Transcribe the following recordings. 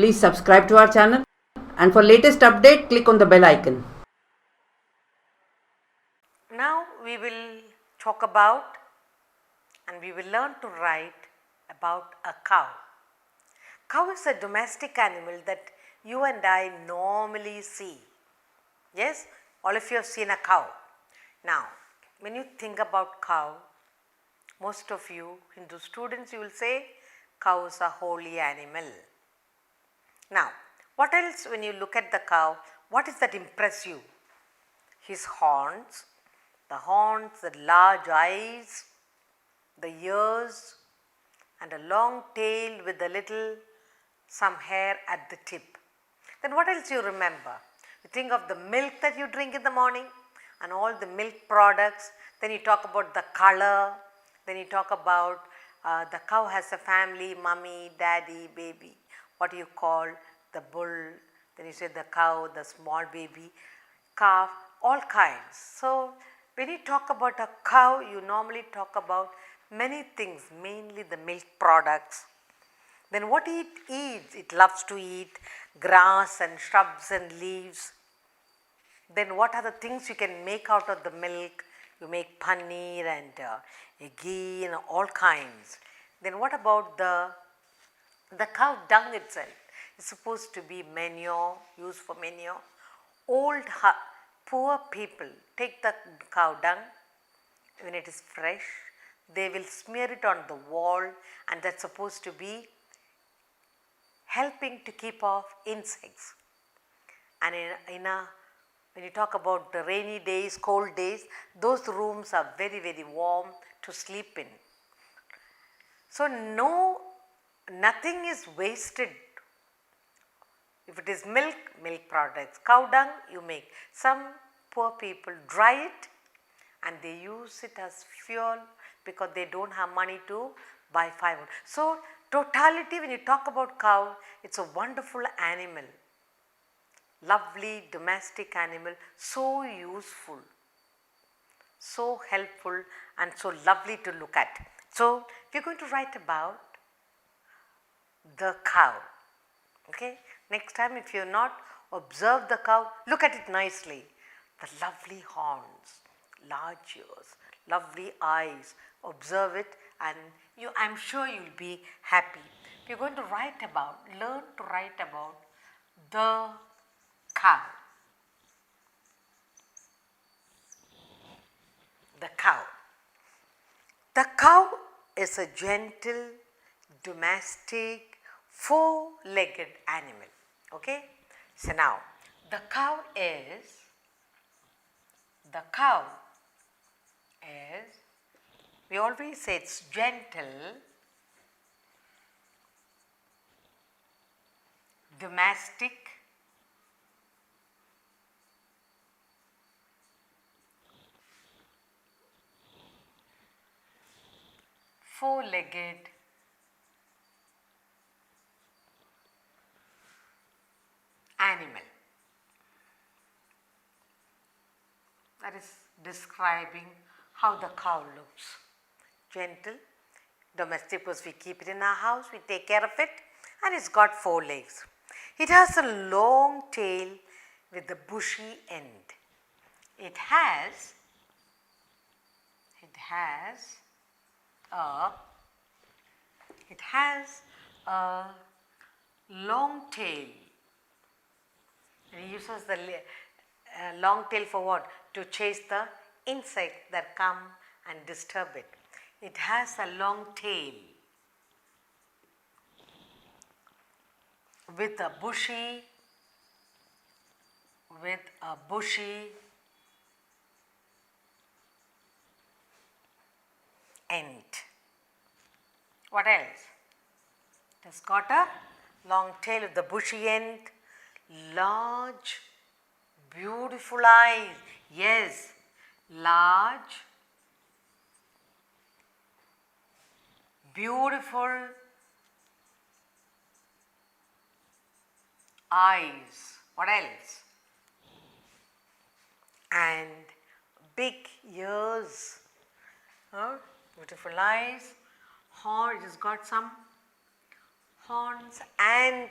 Please subscribe to our channel, and for latest update, click on the bell icon. Now we will talk about and we will learn to write about a cow. Cow is a domestic animal that you and I normally see. Yes, all of you have seen a cow. Now, when you think about cow, most of you Hindu students, you will say cow is a holy animal. Now, what else when you look at the cow, what is that impress you? His horns, the large eyes, the ears, and a long tail with a little some hair at the tip. Then what else you remember? You think of the milk that you drink in the morning and all the milk products. Then you talk about the color. Then you talk about the cow has a family, mummy, daddy, baby. What do you call the bull? Then you say the cow, the small baby, calf, all kinds. So when you talk about a cow, you normally talk about many things, mainly the milk products. Then what it eats, it loves to eat grass and shrubs and leaves. Then what are the things you can make out of the milk? You make paneer and ghee and all kinds. Then what about the cow dung itself? It's supposed to be manure, used for manure. Poor people take the cow dung when it is fresh. They will smear it on the wall, and that's supposed to be helping to keep off insects. And when you talk about the rainy days, cold days, those rooms are very, very warm to sleep in. So nothing is wasted. If it is milk products, cow dung, you make. Some poor people dry it and they use it as fuel because they don't have money to buy firewood. So totality, when you talk about cow, it's a wonderful animal, lovely domestic animal, so useful, so helpful and so lovely to look at. So we are going to write about the cow. Okay, next time if you have not observed the cow, look at it nicely. The lovely horns, large ears, lovely eyes, observe it and I am sure you will be happy. We are going to learn to write about the cow. The cow. The cow is a gentle, domestic, four-legged animal. Okay? So now, the cow is, we always say it's gentle, domestic, four-legged animal. That is describing how the cow looks. Gentle, domestic, because we keep it in our house, we take care of it, and it's got four legs. It has a long tail with a bushy end. It has a long tail. And it uses the long tail for what? To chase the insect that come and disturb it. It has a long tail with a bushy end. What else? It has got a long tail with the bushy end, large, beautiful eyes. Yes, large, beautiful eyes. What else? And big ears. Beautiful eyes. Horn, it has got some horns and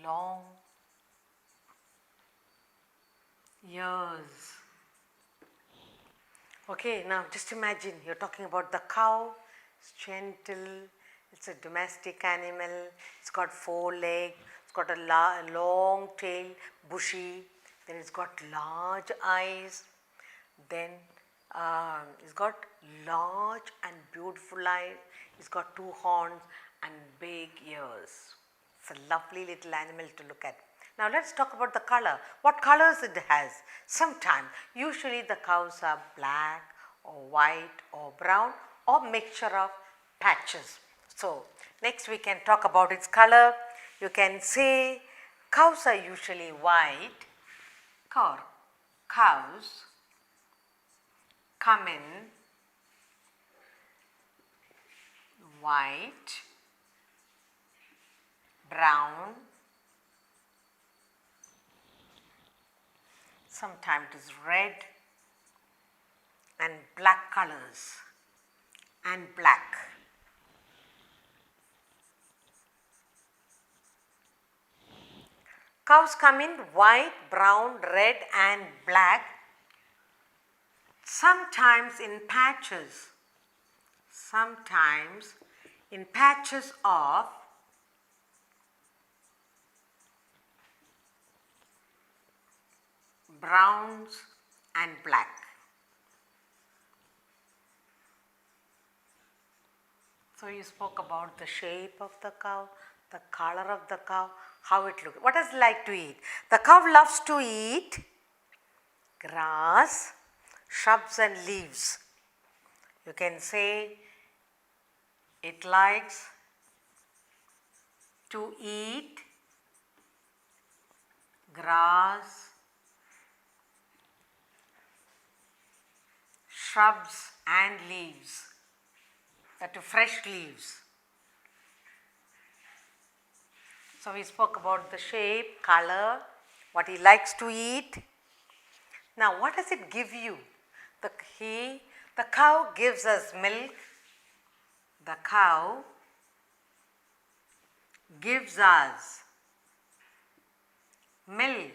long ears. Okay, now just imagine you're talking about the cow. It's gentle, it's a domestic animal, it's got 4 legs, it's got a long tail, bushy, then it's got large eyes, then it's got large and beautiful eyes, it's got 2 horns and big ears. It's a lovely little animal to look at. Now let's talk about the color. What colors it has? Sometimes, usually the cows are black or white or brown or mixture of patches. So next we can talk about its color. You can say cows are usually white. Cows come in white, brown, sometimes it is red and black colors and black. Cows come in white, brown, red and black, sometimes in patches of browns and black. So you spoke about the shape of the cow, the color of the cow, how it looks. What does it like to eat? The cow loves to eat grass, shrubs and leaves. You can say it likes to eat grass, shrubs and leaves, that is fresh leaves. So we spoke about the shape, color, what he likes to eat. Now what does it give you? The cow gives us milk. The cow gives us milk.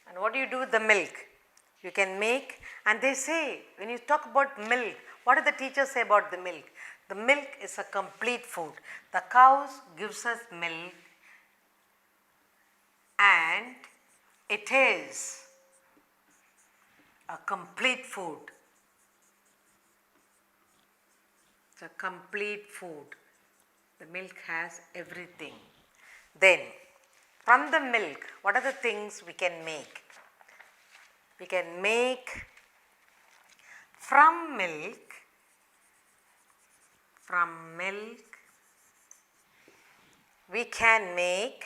And what do you do with the milk? You can make, and they say, when you talk about milk, what do the teachers say about the milk? The milk is a complete food. The cows gives us milk and it is a complete food. It's a complete food. The milk has everything. Then, from the milk, what are the things we can make? We can make from milk, we can make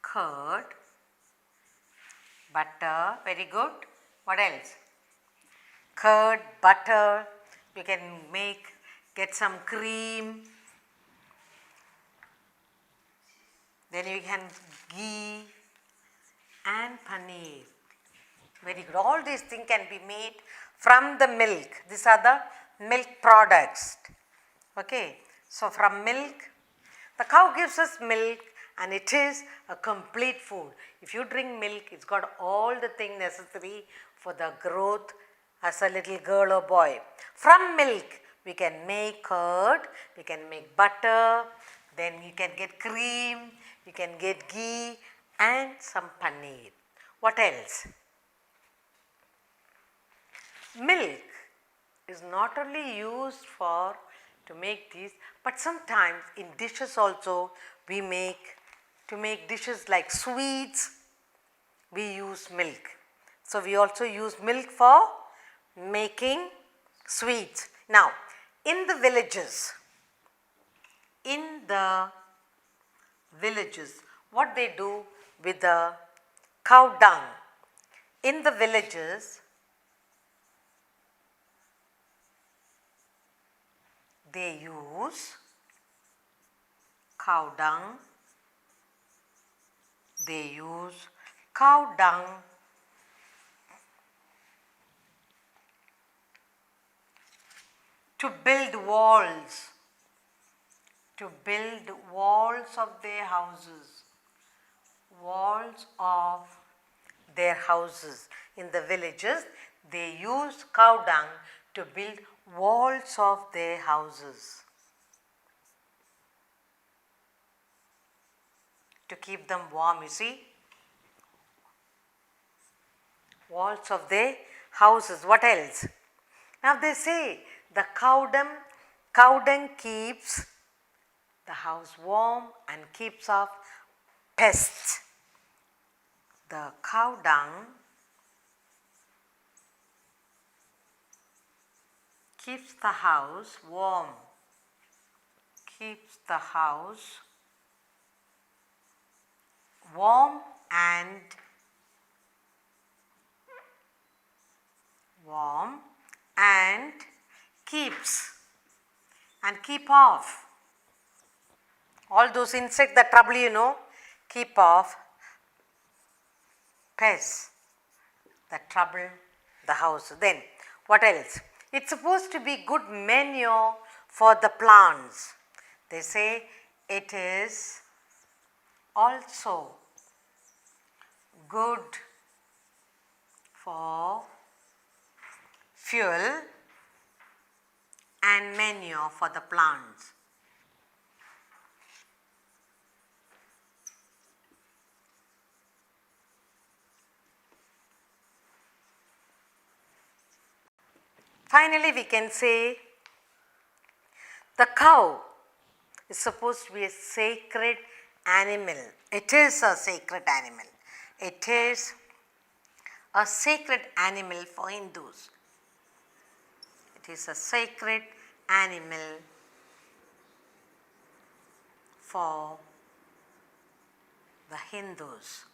curd, butter, very good. What else? Curd, butter, you can get some cream, then you can ghee and paneer. Very good. All these things can be made from the milk. These are the milk products. Okay. So from milk, the cow gives us milk and it is a complete food. If you drink milk, it's got all the things necessary for the growth as a little girl or boy. From milk, we can make curd, we can make butter, then you can get cream, you can get ghee and some paneer. What else? Milk is not only used to make these, but sometimes in dishes also we to make dishes like sweets, we use milk. So we also use milk for making sweets. Now in the villages, what they do with the cow dung? In the villages, they use cow dung. They use cow dung to build walls, to build walls of their houses, walls of their houses. In the villages, they use cow dung to build walls of their houses, to keep them warm, you see. Walls of their houses. What else? Now they say the cow dung keeps the house warm and keeps off pests. The cow dung keeps the house warm, keeps the house warm and keep off all those insects that trouble you, keep off pests that trouble the house. Then what else? It's supposed to be good manure for the plants. They say it is also good for fuel and manure for the plants. Finally, we can say the cow is supposed to be a sacred animal. It is a sacred animal. It is a sacred animal for Hindus. It is a sacred animal for the Hindus.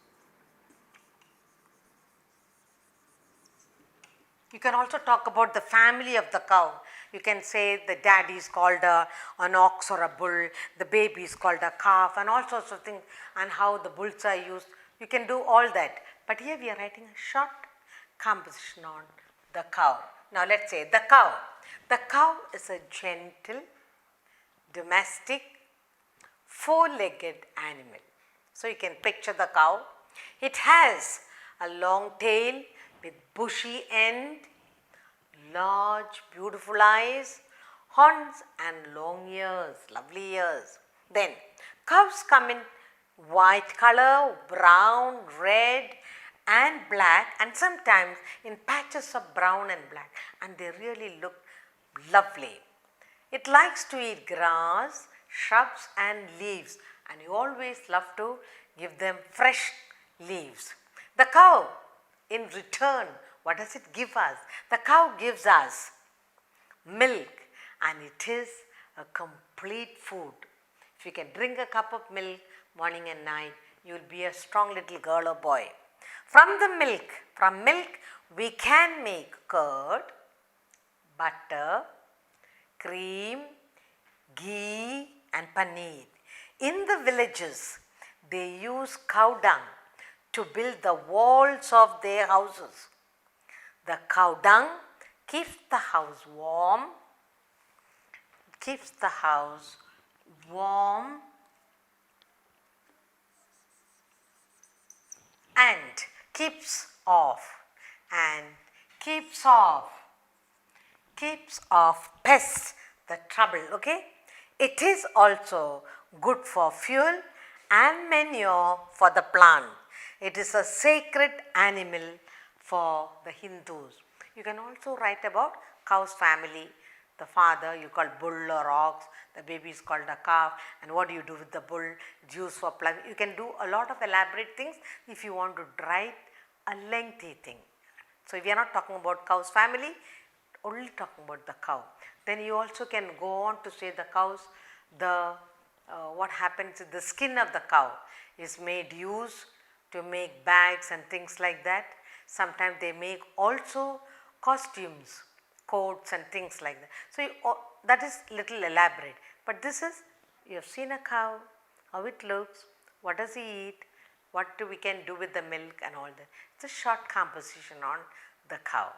You can also talk about the family of the cow. You can say the daddy is called an ox or a bull, the baby is called a calf, and all sorts of things, and how the bulls are used. You can do all that. But here we are writing a short composition on the cow. Now let's say the cow. The cow is a gentle, domestic, four-legged animal. So you can picture the cow. It has a long tail with bushy end, large beautiful eyes, horns and long ears, lovely ears. Then cows come in white color, brown, red and black, and sometimes in patches of brown and black, and they really look lovely. It likes to eat grass, shrubs and leaves, and you always love to give them fresh leaves. The cow, in return, what does it give us? The cow gives us milk, and it is a complete food. If you can drink a cup of milk morning and night, you will be a strong little girl or boy. From milk we can make curd, butter, cream, ghee and paneer. In the villages, they use cow dung to build the walls of their houses. The cow dung keeps the house warm, and keeps off pests that trouble, okay? It is also good for fuel and manure for the plant. It is a sacred animal for the Hindus. You can also write about cow's family. The father you call bull or ox, the baby is called a calf, and what do you do with the bull? It's used for plowing. You can do a lot of elaborate things if you want to write a lengthy thing. So if we are not talking about cow's family, only talking about the cow. Then you also can go on to say the cows, what happens is the skin of the cow is made use to make bags and things like that. Sometimes they make also costumes, coats and things like that. So that is little elaborate, but this is, you have seen a cow, how it looks, what does he eat, what we can do with the milk and all that. It's a short composition on the cow.